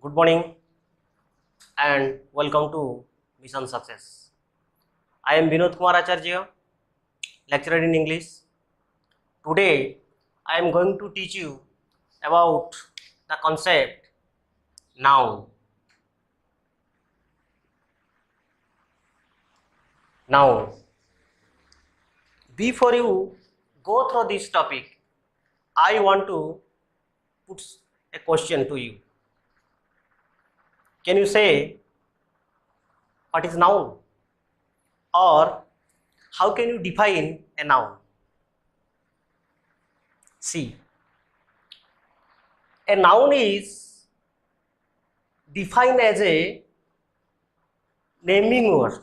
Good morning and welcome to Mission Success. I am Vinod Kumar Acharya, lecturer in English. Today I am going to teach you about the concept noun. Noun. Before you go through this topic, I want to put a question to you. Can you say what is noun? Or how can you define a noun? See, a noun is defined as a naming word.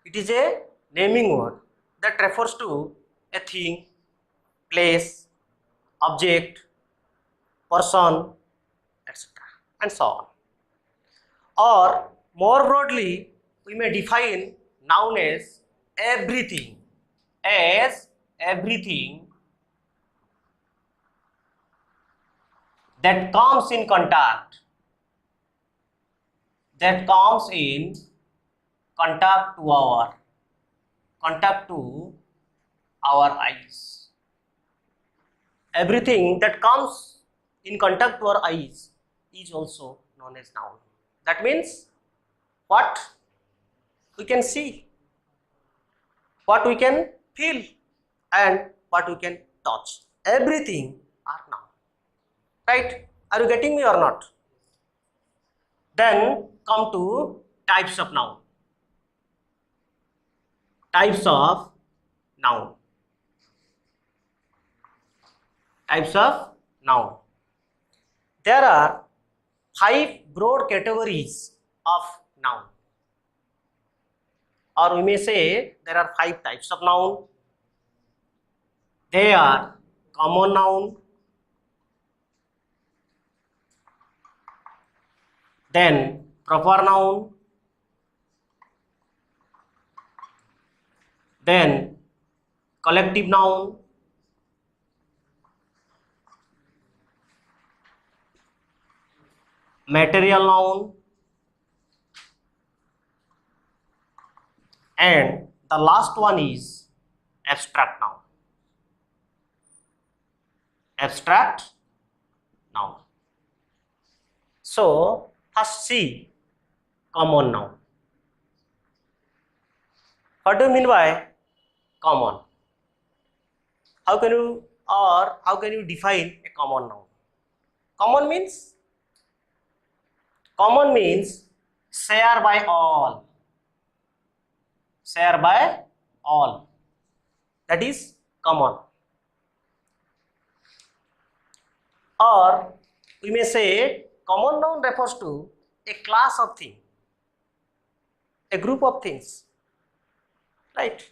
It is a naming word that refers to a thing, place, object, person, etc. and so on. Or more broadly, we may define noun as everything that comes in contact to our eyes. Everything that comes in contact to our eyes is also known as noun. That means what we can see, what we can feel, and what we can touch. Everything are noun. Right? Are you getting me or not? Then come to types of noun. Types of noun. Types of noun. There are 5 broad categories of noun. Or we may say there are 5 types of noun. They are common noun, then proper noun, then collective noun, material noun, and the last one is abstract noun. Abstract noun. So first see common noun. What do you mean by common? How can you define a common noun? Common means share by all. Share by all. That is common. Or we may say common noun refers to a class of things, a group of things, right?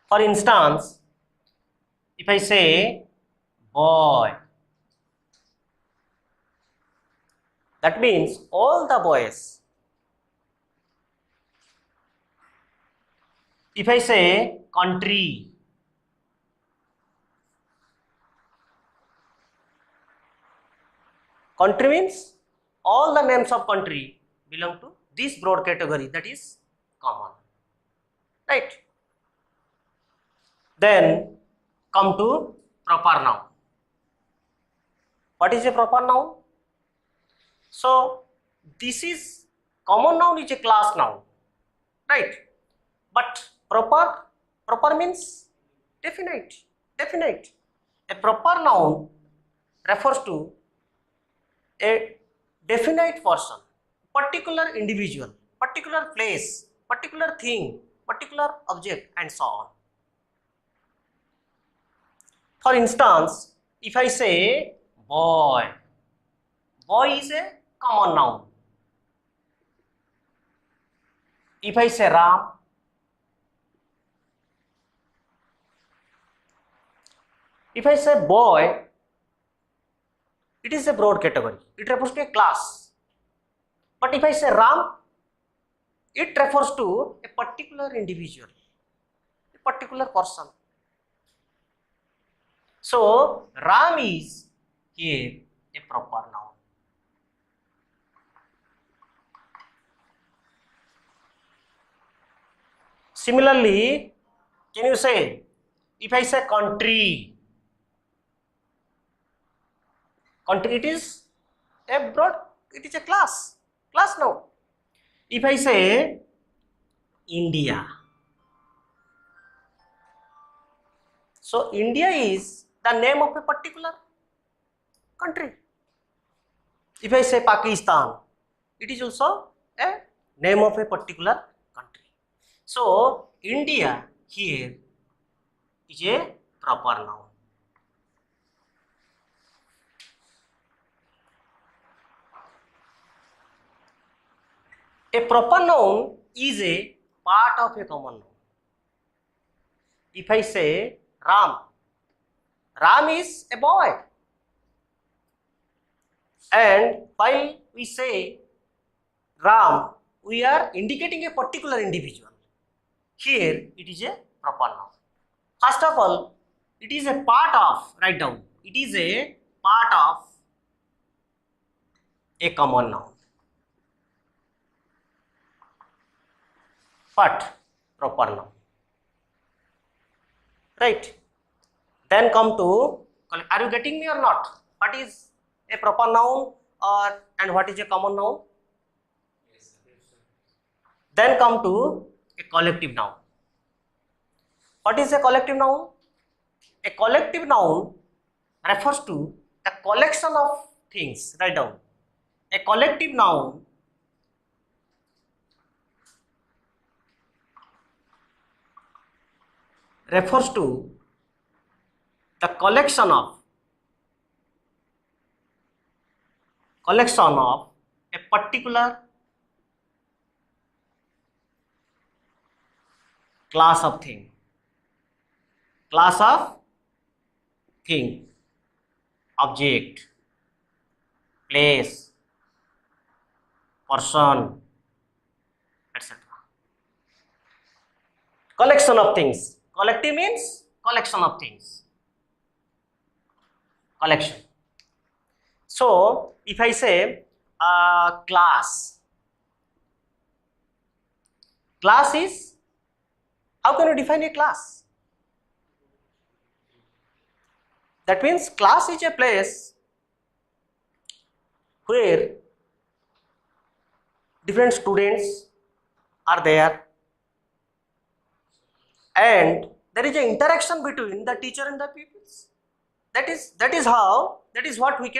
For instance, if I say boy, that means all the boys. If I say country, country means all the names of country belong to this broad category, that is common, right? Then come to proper noun. What is a proper noun? So this is common noun is a class noun, right? But proper means definite. A proper noun refers to a definite person, particular individual, particular place, particular thing, particular object, and so on. For instance, if I say boy, boy is a common noun. If I say Ram, if I say boy, it is a broad category. It refers to a class. But if I say Ram, it refers to a particular individual, a particular person. So Ram is here a proper noun. Similarly, can you say, if I say country, country, it is a broad, it is a class noun. If I say India, so India is the name of a particular country. If I say Pakistan, it is also a name of a particular country. So India here is a proper noun. A proper noun is a part of a common noun. If I say Ram, Ram is a boy. And while we say Ram, we are indicating a particular individual. Here it is a proper noun. First of all, it is a part of, write down, it is a part of a common noun. But proper noun. Right? Then come to, are you getting me or not? What is a proper noun and what is a common noun? Yes, sir. Then come to a collective noun. What is a collective noun? A collective noun refers to the collection of things. Write down. A collective noun refers to the collection of a particular class of thing, object, place, person, etc. Collection of things. Collective means collection of things. Collection. So if I say class is, how can you define a class? That means class is a place where different students are there and there is an interaction between the teacher and the pupils. That is what we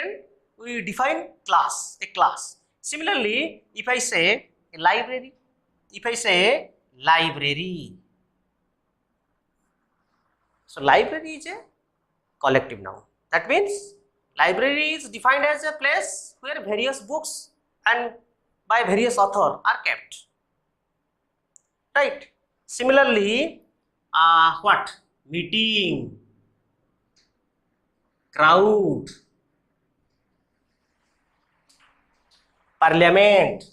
define class, a class. Similarly, if I say a library, so library is a collective noun. That means library is defined as a place where various books and by various author are kept. Right? Similarly, what? Meeting, crowd, parliament,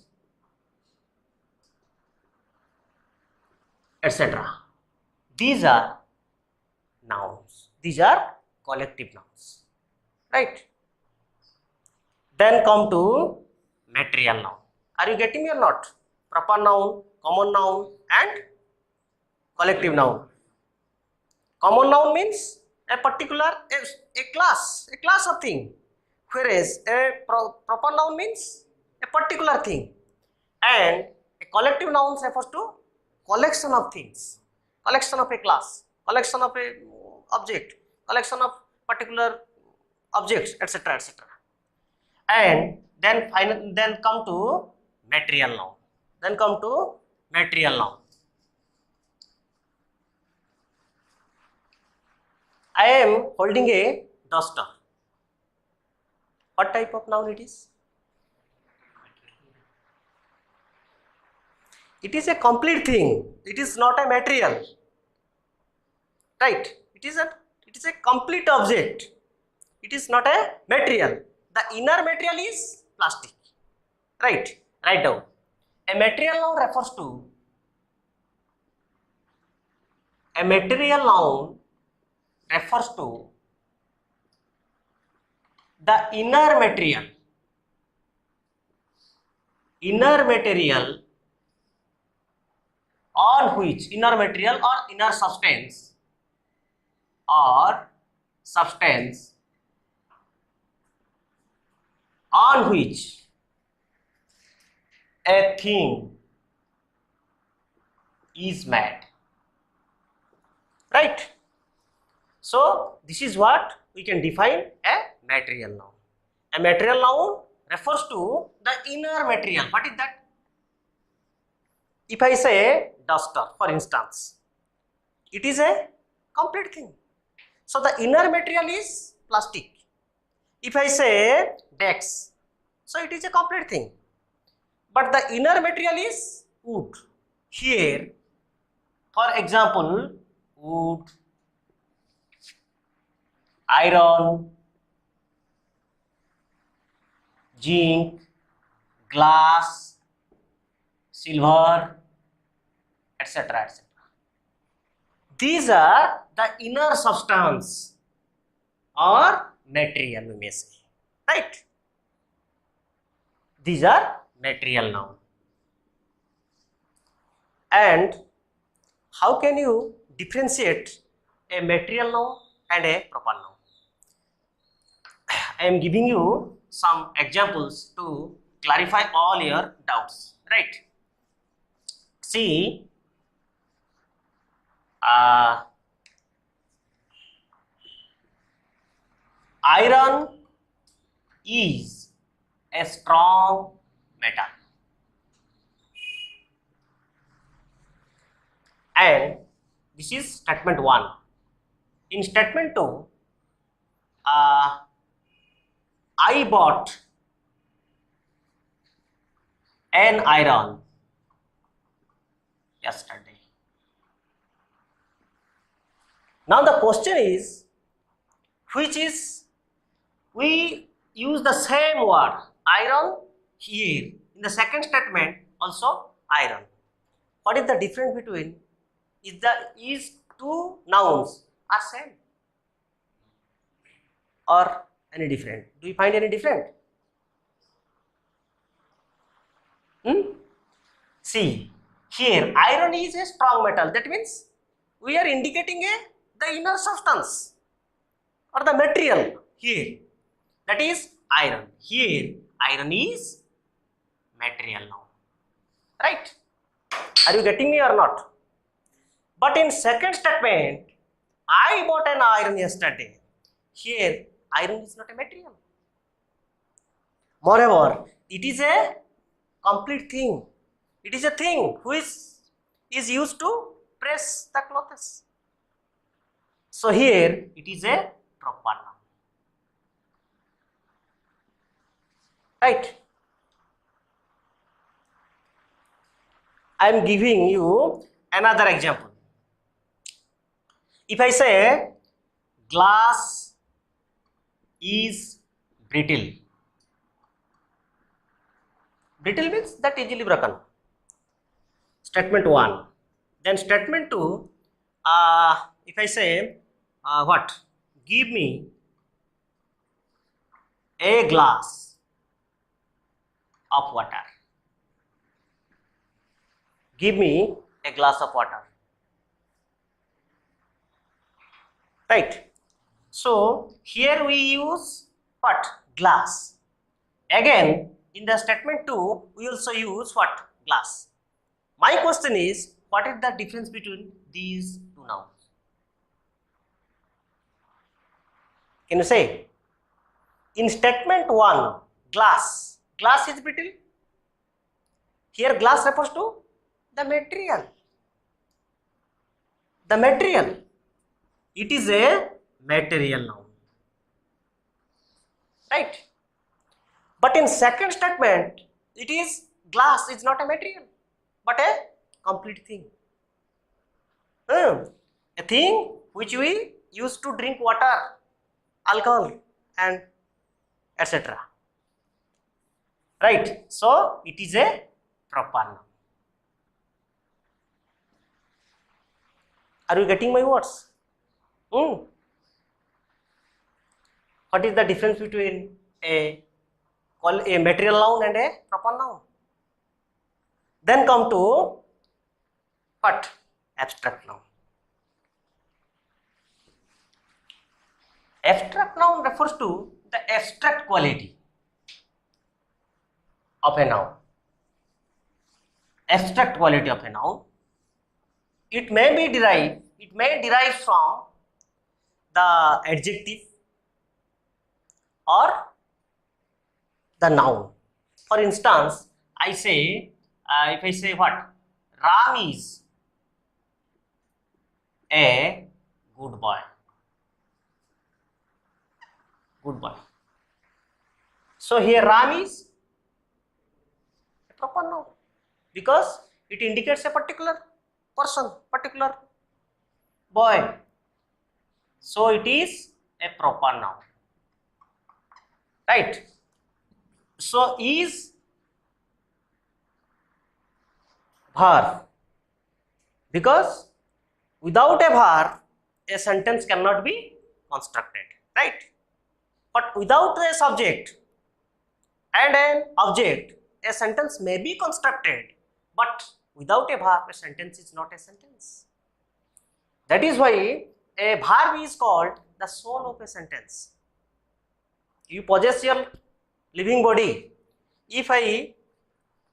etc. These are nouns. These are collective nouns. Right? Then come to material noun. Are you getting me or not? Proper noun, common noun and collective noun. Common noun means a particular, a class of thing. Whereas a proper noun means a particular thing. And a collective noun refers to collection of things. Collection of a class, collection of a object, collection of particular objects, etc. etc. And then come to material noun. I am holding a duster. What type of noun it is? It is a complete thing. It is not a material. Right? It is a complete object. It is not a material. The inner material is plastic. Right? Write down. A material noun refers to the inner material on which inner material or inner substance or substance on which a thing is made, right? So this is what we can define a material noun. A material noun refers to the inner material. What is that? If I say duster, for instance, it is a complete thing. So the inner material is plastic. If I say desk, so it is a complete thing. But the inner material is wood. Here, for example, wood, iron, zinc, glass, silver, etc. etc. These are the inner substance or material, we may say, right? These are material noun. And how can you differentiate a material noun and a proper noun? I am giving you some examples to clarify all your doubts, right? See, iron is a strong metal, and this is statement 1. In statement 2, I bought an iron yesterday. Now the question is, which is, we use the same word iron here in the second statement, also iron. What is the difference between, is two nouns are same or any different? Do you find any different? See, here iron is a strong metal. That means we are indicating the inner substance or the material here. That is iron. Here iron is material noun. Right? Are you getting me or not? But in second statement, I bought an iron yesterday. Here iron is not a material. Moreover, it is a complete thing. It is a thing which is used to press the clothes. So here it is a proper noun. Right? I am giving you another example. If I say glass is brittle. Brittle means that easily broken. Statement 1. Then statement 2, if I say what? Give me a glass of water. Give me a glass of water. Right? So here we use what? Glass. Again, in the statement 2, we also use what? Glass. My question is, what is the difference between these two nouns? Can you say? In statement 1, glass. Glass is brittle. Here glass refers to the material. The material. It is a material noun. Right? But in second statement, it is glass is not a material, but a complete thing. A thing which we use to drink water, alcohol, and etc. Right? So it is a proper noun. Are you getting my words? What is the difference between a material noun and a proper noun? Then come to but abstract noun. Abstract noun refers to the abstract quality of a noun. Abstract quality of a noun. It may derive from the adjective or the noun. For instance, I say, if I say what? Ram is a good boy. Good boy. So here Ram is a proper noun because it indicates a particular person, particular boy. So it is a proper noun. Right? So is verb because without a verb a sentence cannot be constructed, right? But without a subject and an object a sentence may be constructed, but without a verb a sentence is not a sentence. That is why a verb is called the soul of a sentence. You possess your living body. If I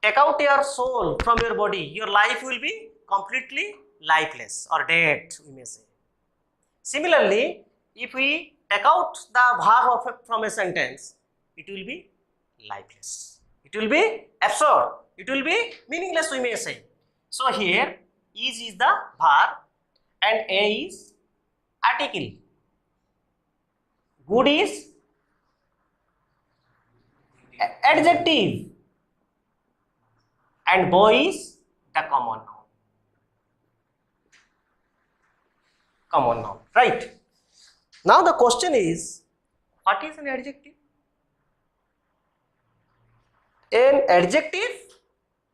take out your soul from your body, your life will be completely lifeless or dead, we may say. Similarly, if we take out the verb from a sentence, it will be lifeless. It will be absurd. It will be meaningless, we may say. So here, is the verb and a is article. Good is adjective and boy is the common noun. Common noun, right? Now the question is, what is an adjective? An adjective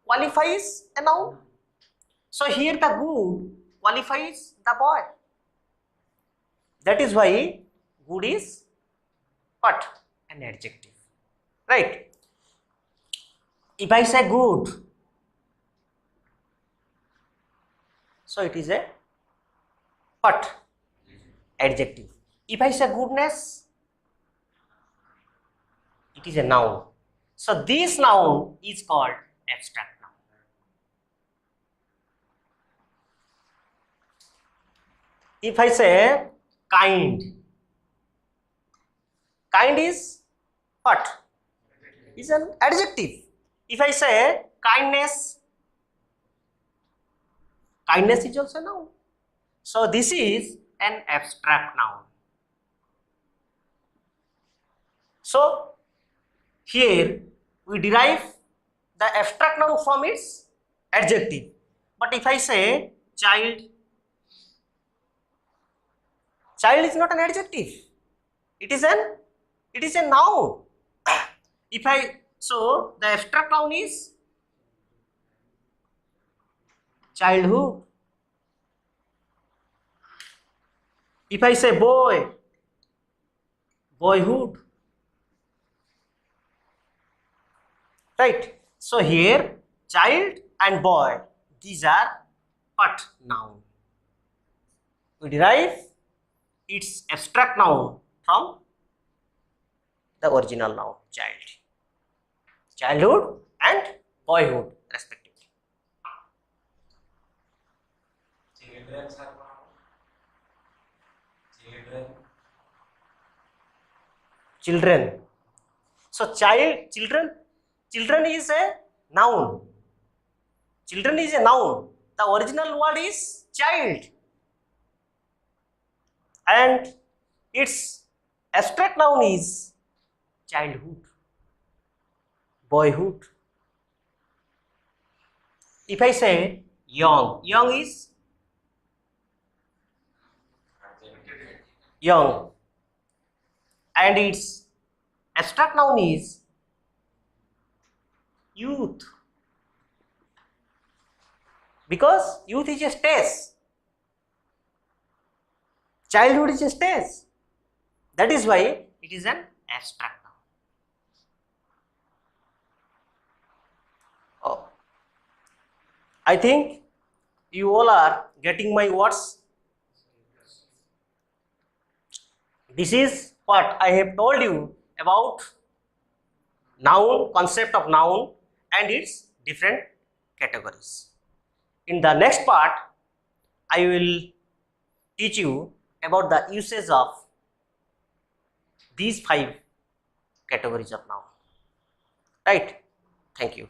qualifies a noun. So here the good qualifies the boy. That is why good is what? An adjective, right? If I say good, so it is a what? Adjective. If I say goodness, it is a noun. So this noun is called abstract noun. If I say kind, kind is what? Is an adjective. If I say kindness, kindness is also a noun. So this is an abstract noun. So here we derive the abstract noun from its adjective. But if I say child, child is not an adjective. It is a noun. So the abstract noun is childhood. If I say boy, boyhood. Right? So here child and boy, these are what? Noun. We derive its abstract noun from the original noun child. Childhood and boyhood respectively. Children, sir. Children. So children is a noun. Children is a noun. The original word is child. And its abstract noun is childhood, boyhood. If I say young, young is young. And its abstract noun is youth. Because youth is a stage. Childhood is a stage. That is why it is an abstract noun. I think You all are getting my words? This is what I have told you about noun, concept of noun and its different categories. In the next part, I will teach you about the usage of these 5 categories of noun. Right? Thank you.